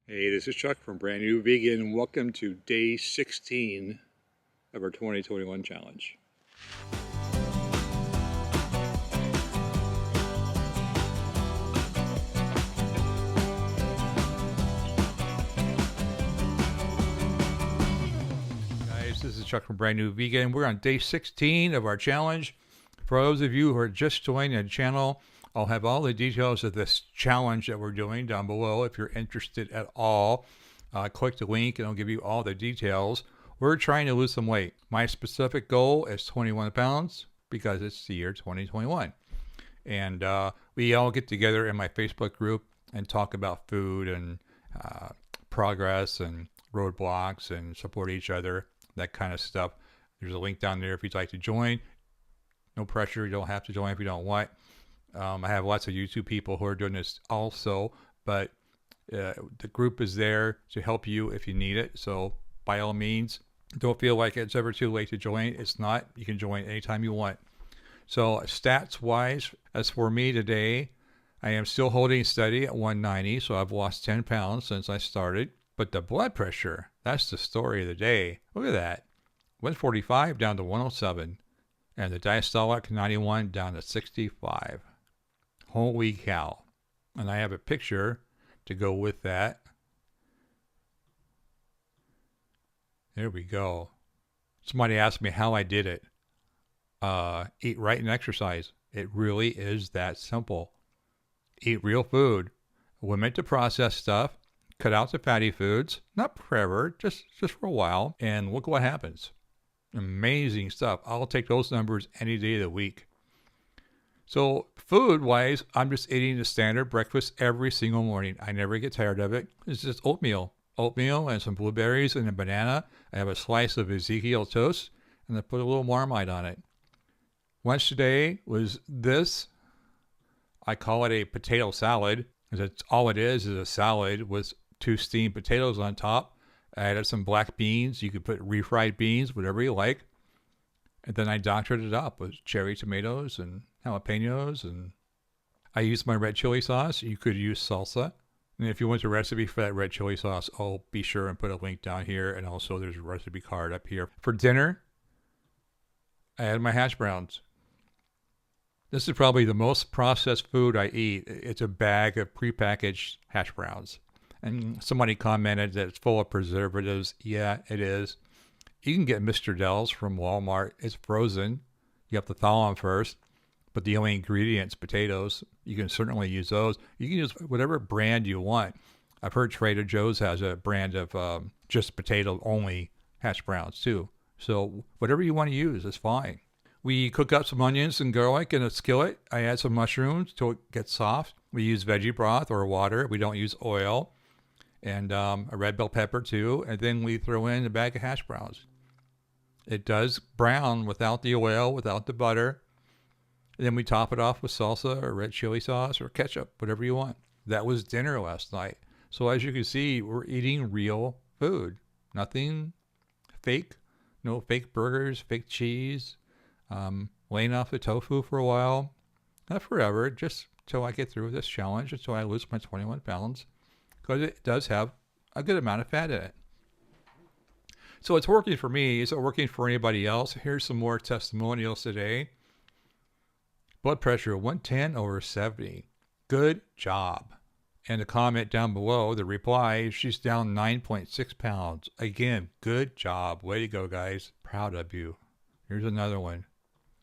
Hey, this is Chuck from Brand New Vegan. Welcome to day 16 of our 2021 challenge. Guys, this is Chuck from Brand New Vegan. We're on day 16 of our challenge. For those of you who are just joining the channel, I'll have all the details of this challenge that we're doing down below. If you're interested at all, click the link and I'll give you all the details. We're trying to lose some weight. My specific goal is 21 pounds because it's the year 2021. And we all get together in my Facebook group and talk about food and progress and roadblocks and support each other, that kind of stuff. There's a link down there if you'd like to join. No pressure. You don't have to join if you don't want. I have lots of YouTube people who are doing this also, but the group is there to help you if you need it. So by all means, don't feel like it's ever too late to join. It's not. You can join anytime you want. So stats wise, as for me today, I am still holding steady at 190. So I've lost 10 pounds since I started. But the blood pressure, that's the story of the day. Look at that. 145 down to 107. And the diastolic 91 down to 65. Holy cow. And I have a picture to go with that. There we go. Somebody asked me how I did it. Eat right and exercise. It really is that simple. Eat real food. Limit the processed stuff. Cut out the fatty foods. Not forever, just for a while. And look what happens. Amazing stuff. I'll take those numbers any day of the week. So food-wise, I'm just eating the standard breakfast every single morning. I never get tired of it. It's just oatmeal. Oatmeal and some blueberries and a banana. I have a slice of Ezekiel toast, and I put a little Marmite on it. Lunch today was this. I call it a potato salad, because that's all it is a salad with 2 steamed potatoes on top. I added some black beans. You could put refried beans, whatever you like. And then I doctored it up with cherry tomatoes and jalapenos. And I used my red chili sauce. You could use salsa. And if you want the recipe for that red chili sauce, I'll be sure and put a link down here. And also there's a recipe card up here. For dinner, I had my hash browns. This is probably the most processed food I eat. It's a bag of prepackaged hash browns. And somebody commented that it's full of preservatives. Yeah, it is. You can get Mr. Dell's from Walmart. It's frozen. You have to thaw them first. But the only ingredients, potatoes, you can certainly use those. You can use whatever brand you want. I've heard Trader Joe's has a brand of just potato only hash browns too. So whatever you want to use is fine. We cook up some onions and garlic in a skillet. I add some mushrooms till it gets soft. We use veggie broth or water. We don't use oil. And a red bell pepper too. And then we throw in a bag of hash browns. It does brown without the oil, without the butter. And then we top it off with salsa or red chili sauce or ketchup, whatever you want. That was dinner last night. So as you can see, we're eating real food. Nothing fake. No fake burgers, fake cheese. Laying off the tofu for a while. Not forever, just till I get through this challenge, until I lose my 21 pounds. Because it does have a good amount of fat in it. So it's working for me. Is it working for anybody else? Here's some more testimonials today. Blood pressure 110/70. Good job. And the comment down below, the reply, she's down 9.6 pounds. Again, good job. Way to go, guys. Proud of you. Here's another one.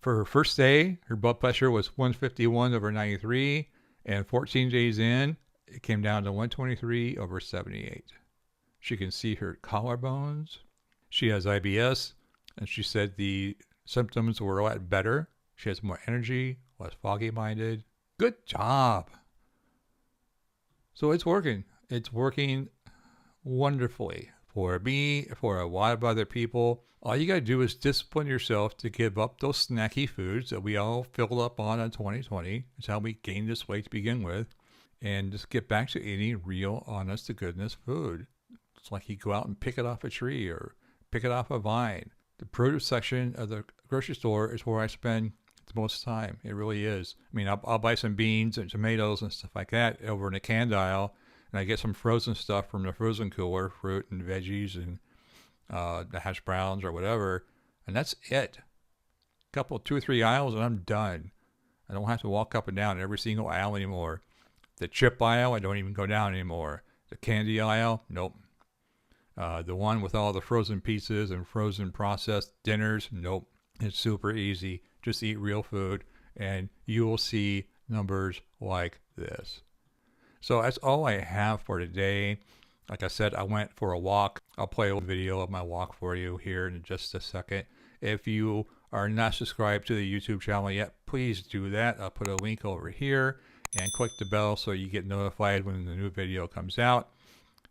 For her first day, her blood pressure was 151/93. And 14 days in, it came down to 123/78. She can see her collarbones. She has IBS, and she said the symptoms were a lot better. She has more energy, less foggy-minded. Good job. So it's working. It's working wonderfully for me, for a lot of other people. All you got to do is discipline yourself to give up those snacky foods that we all filled up on in 2020. It's how we gained this weight to begin with. And just get back to eating real, honest to goodness food. It's like you go out and pick it off a tree or pick it off a vine. The produce section of the grocery store is where I spend the most time. It really is. I mean, I'll buy some beans and tomatoes and stuff like that over in the canned aisle, and I get some frozen stuff from the frozen cooler, fruit and veggies and the hash browns or whatever, and that's it. Couple, 2 or 3 aisles, and I'm done. I don't have to walk up and down every single aisle anymore. The chip aisle, I don't even go down anymore. The candy aisle, nope. The one with all the frozen pizzas and frozen processed dinners, nope. It's super easy. Just eat real food, and you will see numbers like this. So that's all I have for today. Like I said, I went for a walk. I'll play a video of my walk for you here in just a second. If you are not subscribed to the YouTube channel yet, please do that. I'll put a link over here and click the bell so you get notified when the new video comes out.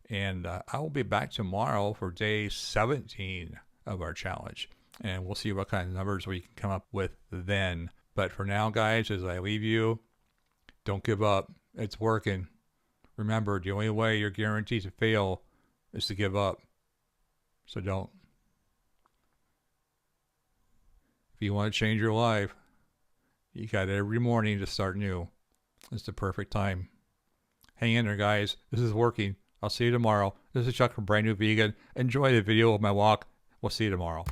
And I will be back tomorrow for day 17 of our challenge. And we'll see what kind of numbers we can come up with then. But for now, guys, as I leave you, don't give up. It's working. Remember, the only way you're guaranteed to fail is to give up. So don't. If you want to change your life, you got every morning to start new. It's the perfect time. Hang in there, guys. This is working. I'll see you tomorrow. This is Chuck from Brand New Vegan. Enjoy the video of my walk. We'll see you tomorrow.